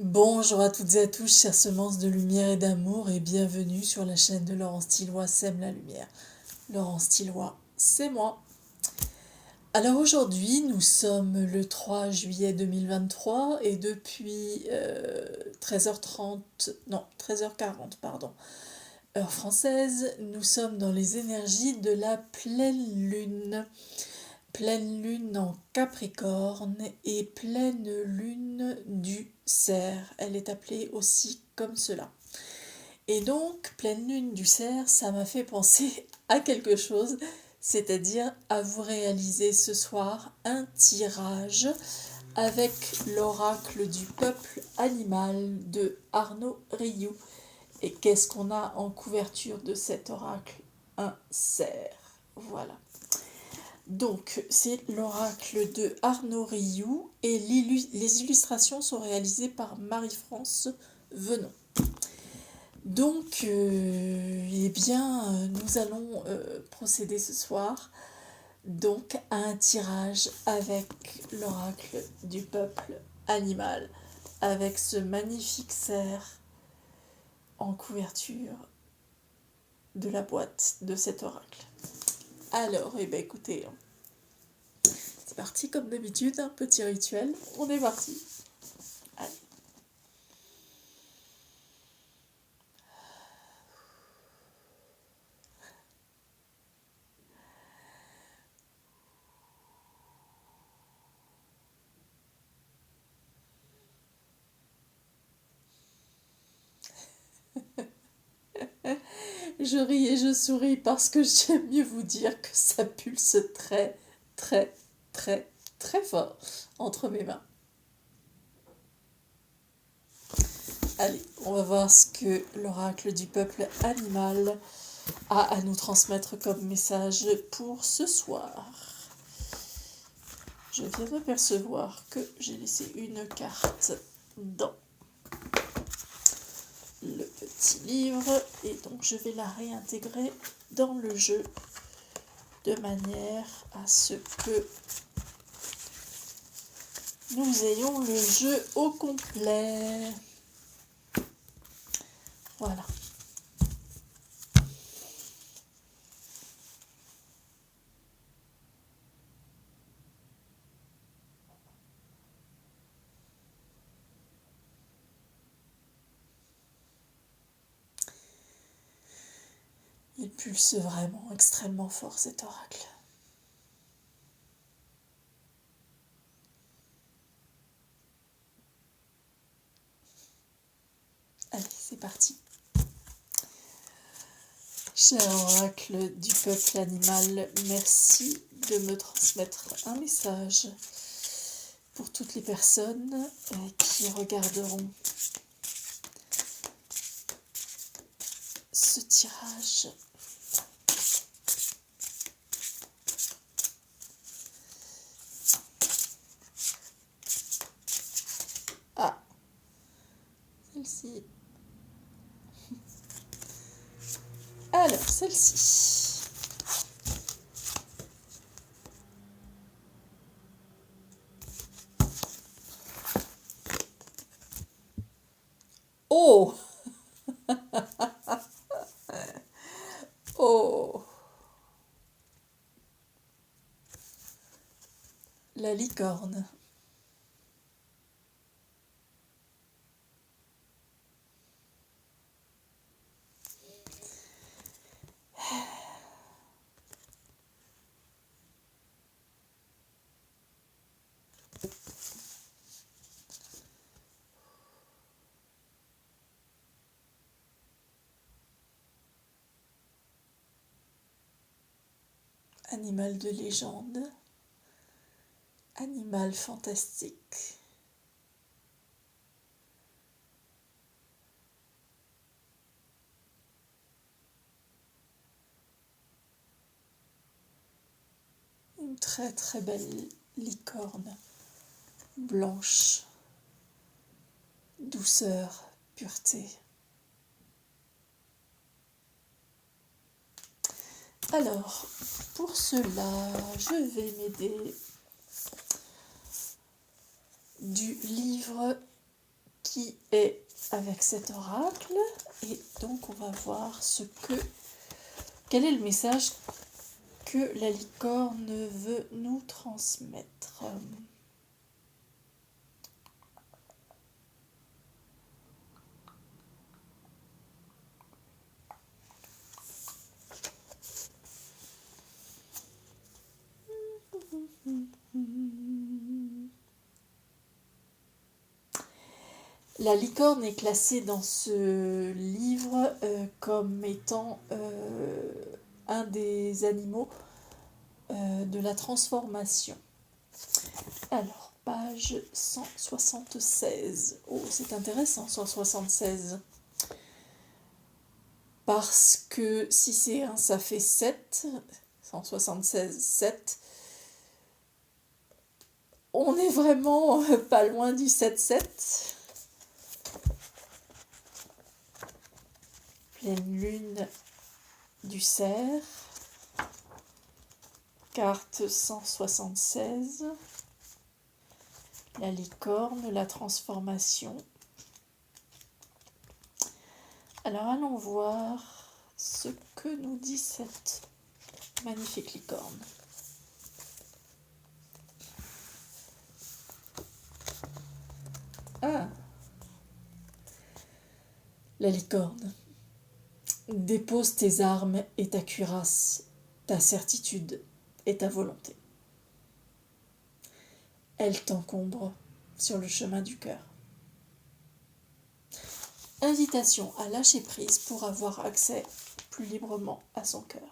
Bonjour à toutes et à tous, chères semences de lumière et d'amour, et bienvenue sur la chaîne de Laurence Tilloy Sème la lumière. Laurence Tilloy, c'est moi. Alors aujourd'hui, nous sommes le 3 juillet 2023 et depuis 13h30, non 13h40, pardon, heure française, nous sommes dans les énergies de la pleine lune. Pleine lune en Capricorne et pleine lune du Cerf. Elle est appelée aussi comme cela. Et donc, pleine lune du Cerf, ça m'a fait penser à quelque chose, c'est-à-dire à vous réaliser ce soir un tirage avec l'oracle du peuple animal de Arnaud Rioux. Et qu'est-ce qu'on a en couverture de cet oracle? Un cerf. Voilà. Donc, c'est l'oracle de Arnaud Rioux et les illustrations sont réalisées par Marie-France Venon. Donc, eh bien, nous allons procéder ce soir donc à un tirage avec l'oracle du peuple animal, avec ce magnifique cerf en couverture de la boîte de cet oracle. Alors, eh bien, écoutez, c'est parti comme d'habitude, un petit rituel. On est parti. Allez. Je ris et je souris parce que j'aime mieux vous dire que ça pulse très, très, très, très fort entre mes mains. Allez, on va voir ce que l'oracle du peuple animal a à nous transmettre comme message pour ce soir. Je viens de m'apercevoir que j'ai laissé une carte dans le petit livre et donc je vais la réintégrer dans le jeu de manière à ce que nous ayons le jeu au complet. Voilà. Il pulse vraiment extrêmement fort cet oracle. Allez, c'est parti. Cher oracle du peuple animal, merci de me transmettre un message pour toutes les personnes qui regarderont ce tirage. Ah, celle-ci. Alors, celle-ci. Oh! Oh! La licorne. Animal de légende. Animal fantastique. Une très très belle licorne blanche, douceur, pureté. Alors, pour cela, je vais m'aider du livre qui est avec cet oracle. Et donc, on va voir quel est le message que la licorne veut nous transmettre. La licorne est classée dans ce livre comme étant un des animaux de la transformation. Alors, page 176. Oh, c'est intéressant, 176. Parce que si c'est 1, ça fait 7. 176, 7. On est vraiment pas loin du 7-7. Pleine lune du cerf. Carte 176. La licorne, la transformation. Alors allons voir ce que nous dit cette magnifique licorne. Ah, la licorne. Dépose tes armes et ta cuirasse, ta certitude et ta volonté. Elle t'encombre sur le chemin du cœur. Invitation à lâcher prise pour avoir accès plus librement à son cœur.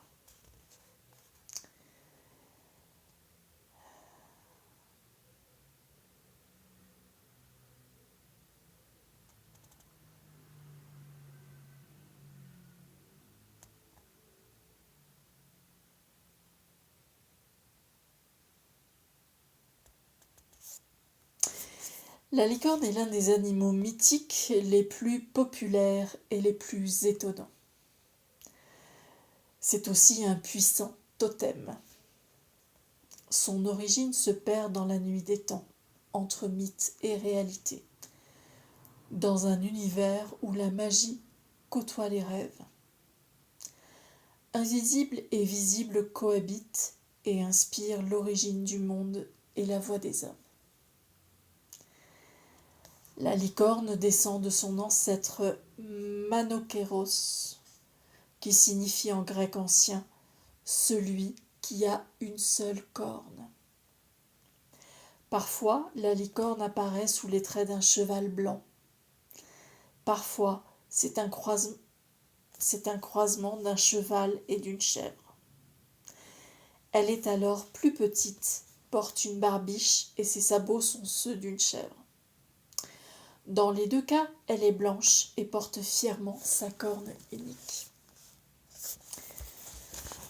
La licorne est l'un des animaux mythiques les plus populaires et les plus étonnants. C'est aussi un puissant totem. Son origine se perd dans la nuit des temps, entre mythe et réalité, dans un univers où la magie côtoie les rêves. Invisible et visible cohabitent et inspirent l'origine du monde et la voix des hommes. La licorne descend de son ancêtre Manokéros, qui signifie en grec ancien « celui qui a une seule corne ». Parfois, la licorne apparaît sous les traits d'un cheval blanc. Parfois, c'est un croisement d'un cheval et d'une chèvre. Elle est alors plus petite, porte une barbiche et ses sabots sont ceux d'une chèvre. Dans les deux cas, elle est blanche et porte fièrement sa corne unique.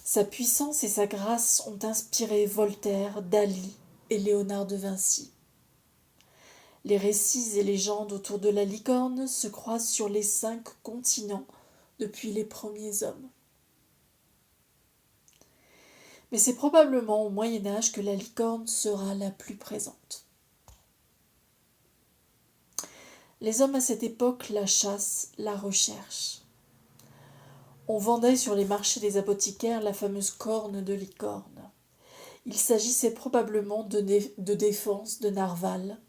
Sa puissance et sa grâce ont inspiré Voltaire, Dali et Léonard de Vinci. Les récits et légendes autour de la licorne se croisent sur les 5 continents depuis les premiers hommes. Mais c'est probablement au Moyen-Âge que la licorne sera la plus présente. Les hommes à cette époque la chassent, la recherchent. On vendait sur les marchés des apothicaires la fameuse corne de licorne. Il s'agissait probablement de défense de narval,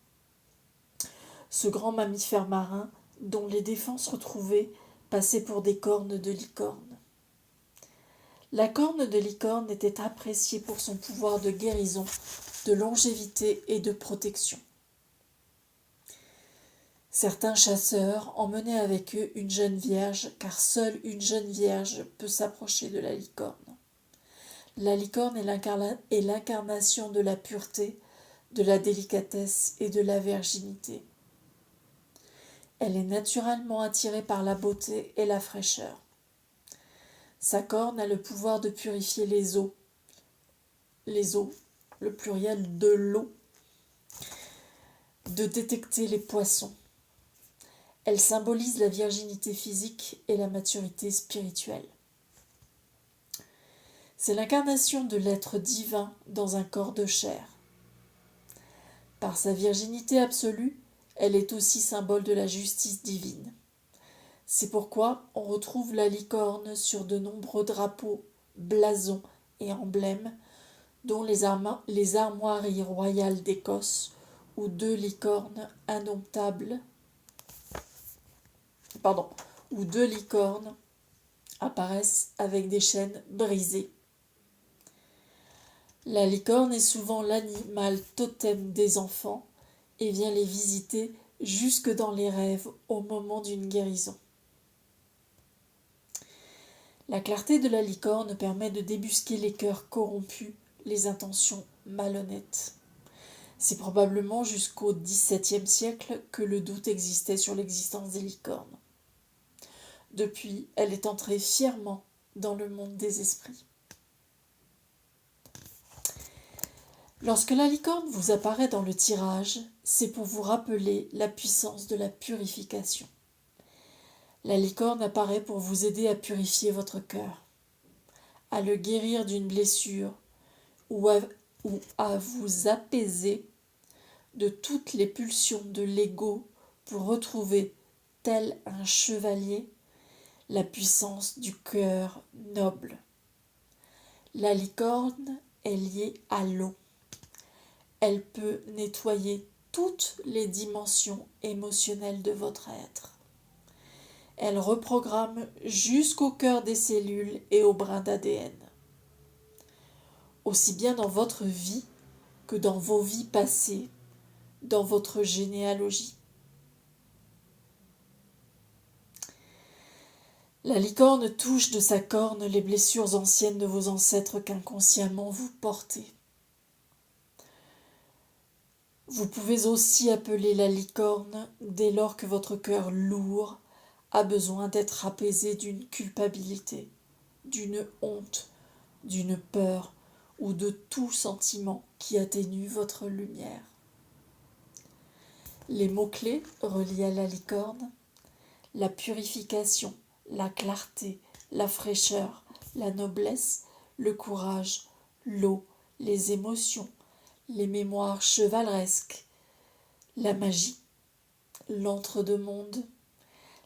ce grand mammifère marin dont les défenses retrouvées passaient pour des cornes de licorne. La corne de licorne était appréciée pour son pouvoir de guérison, de longévité et de protection. Certains chasseurs emmenaient avec eux une jeune vierge, car seule une jeune vierge peut s'approcher de la licorne. La licorne est l'incarnation de la pureté, de la délicatesse et de la virginité. Elle est naturellement attirée par la beauté et la fraîcheur. Sa corne a le pouvoir de purifier les eaux, le pluriel de l'eau, de détecter les poissons. Elle symbolise la virginité physique et la maturité spirituelle. C'est l'incarnation de l'être divin dans un corps de chair. Par sa virginité absolue, Elle est aussi symbole de la justice divine. C'est pourquoi on retrouve la licorne sur de nombreux drapeaux, blasons et emblèmes, dont les armoiries royales d'Écosse, où deux licornes indomptables, où deux licornes apparaissent avec des chaînes brisées. La licorne est souvent l'animal totem des enfants et vient les visiter jusque dans les rêves au moment d'une guérison. La clarté de la licorne permet de débusquer les cœurs corrompus, les intentions malhonnêtes. C'est probablement jusqu'au XVIIe siècle que le doute existait sur l'existence des licornes. Depuis, elle est entrée fièrement dans le monde des esprits. Lorsque la licorne vous apparaît dans le tirage, c'est pour vous rappeler la puissance de la purification. La licorne apparaît pour vous aider à purifier votre cœur, à le guérir d'une blessure ou à vous apaiser de toutes les pulsions de l'ego pour retrouver, tel un chevalier, la puissance du cœur noble. La licorne est liée à l'eau. Elle peut nettoyer toutes les dimensions émotionnelles de votre être. Elle reprogramme jusqu'au cœur des cellules et au brin d'ADN. Aussi bien dans votre vie que dans vos vies passées, dans votre généalogie. La licorne touche de sa corne les blessures anciennes de vos ancêtres qu'inconsciemment vous portez. Vous pouvez aussi appeler la licorne dès lors que votre cœur lourd a besoin d'être apaisé d'une culpabilité, d'une honte, d'une peur ou de tout sentiment qui atténue votre lumière. Les mots-clés reliés à la licorne: la purification, la clarté, la fraîcheur, la noblesse, le courage, l'eau, les émotions, les mémoires chevaleresques, la magie, l'entre-deux-mondes,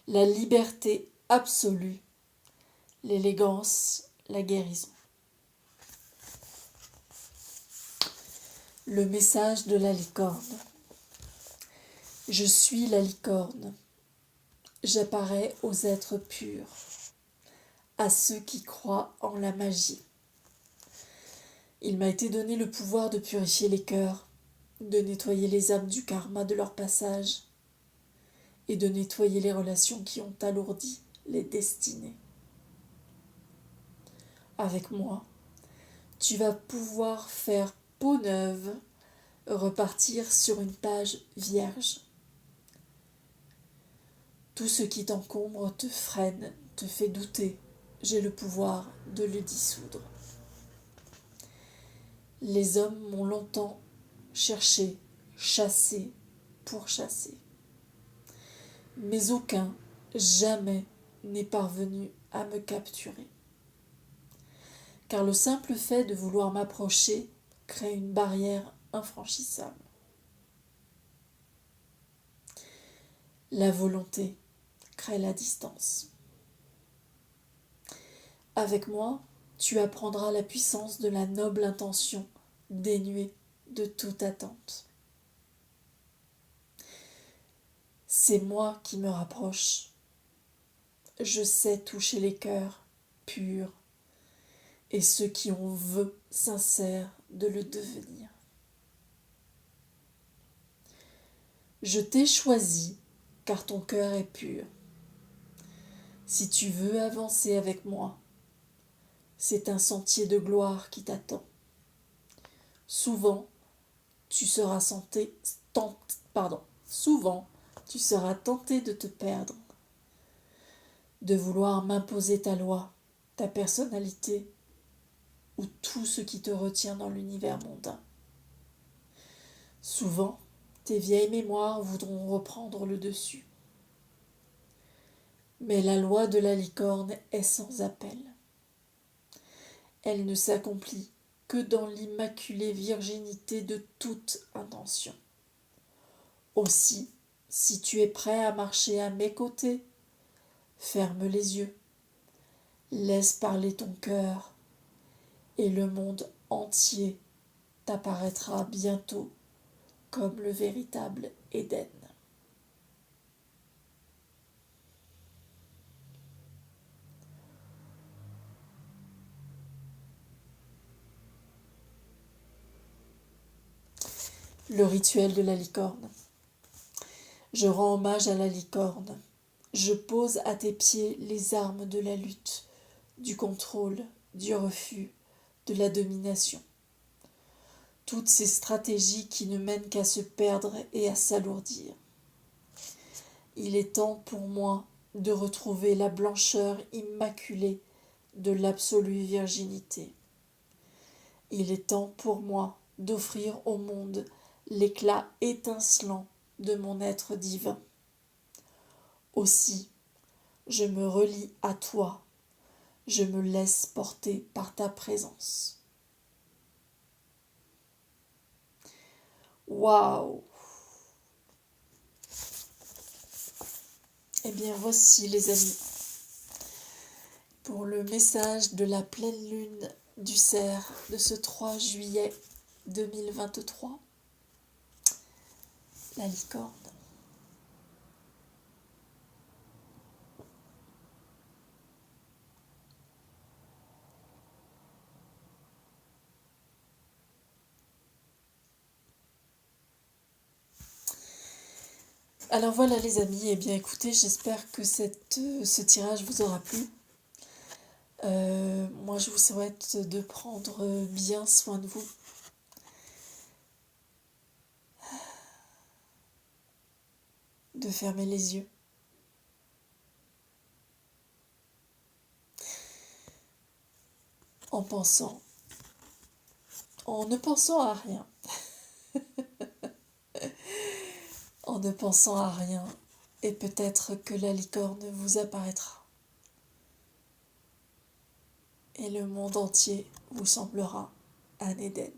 la liberté absolue, l'élégance, la guérison. Le message de la licorne. Je suis la licorne. J'apparais aux êtres purs, à ceux qui croient en la magie. Il m'a été donné le pouvoir de purifier les cœurs, de nettoyer les âmes du karma de leur passage et de nettoyer les relations qui ont alourdi les destinées. Avec moi, tu vas pouvoir faire peau neuve, repartir sur une page vierge. Tout ce qui t'encombre te freine, te fait douter. J'ai le pouvoir de le dissoudre. Les hommes m'ont longtemps cherché, chassé, pourchassé. Mais aucun, jamais, n'est parvenu à me capturer. Car le simple fait de vouloir m'approcher crée une barrière infranchissable. La volonté crée la distance. Avec moi, tu apprendras la puissance de la noble intention dénuée de toute attente. C'est moi qui me rapproche. Je sais toucher les cœurs purs et ceux qui ont vœu sincère de le devenir. Je t'ai choisi car ton cœur est pur. Si tu veux avancer avec moi, c'est un sentier de gloire qui t'attend. Souvent, tu seras tenté de te perdre, de vouloir m'imposer ta loi, ta personnalité ou tout ce qui te retient dans l'univers mondain. Souvent, tes vieilles mémoires voudront reprendre le dessus. Mais la loi de la licorne est sans appel. Elle ne s'accomplit que dans l'immaculée virginité de toute intention. Aussi, Si tu es prêt à marcher à mes côtés, ferme les yeux, laisse parler ton cœur et le monde entier t'apparaîtra bientôt comme le véritable Éden. Le rituel de la licorne. Je rends hommage à la licorne. Je pose à tes pieds les armes de la lutte, du contrôle, du refus, de la domination. Toutes ces stratégies qui ne mènent qu'à se perdre et à s'alourdir. Il est temps pour moi de retrouver la blancheur immaculée de l'absolue virginité. Il est temps pour moi d'offrir au monde l'éclat étincelant de mon être divin. Aussi, je me relie à toi, je me laisse porter par ta présence. Waouh! Eh bien voici les amis, pour le message de la pleine lune du cerf de ce 3 juillet 2023, la licorne. Alors voilà les amis, eh bien écoutez, j'espère que ce tirage vous aura plu. Moi je vous souhaite de prendre bien soin de vous. De fermer les yeux. En ne pensant à rien. En ne pensant à rien, et peut-être que la licorne vous apparaîtra. Et le monde entier vous semblera un Éden.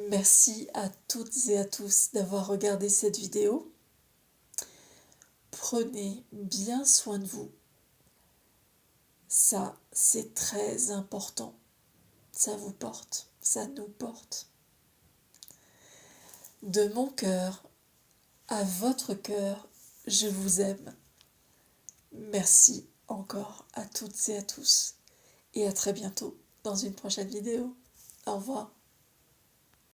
Merci à toutes et à tous d'avoir regardé cette vidéo. Prenez bien soin de vous. Ça, c'est très important. Ça vous porte, ça nous porte. De mon cœur à votre cœur, je vous aime. Merci encore à toutes et à tous. Et à très bientôt dans une prochaine vidéo. Au revoir.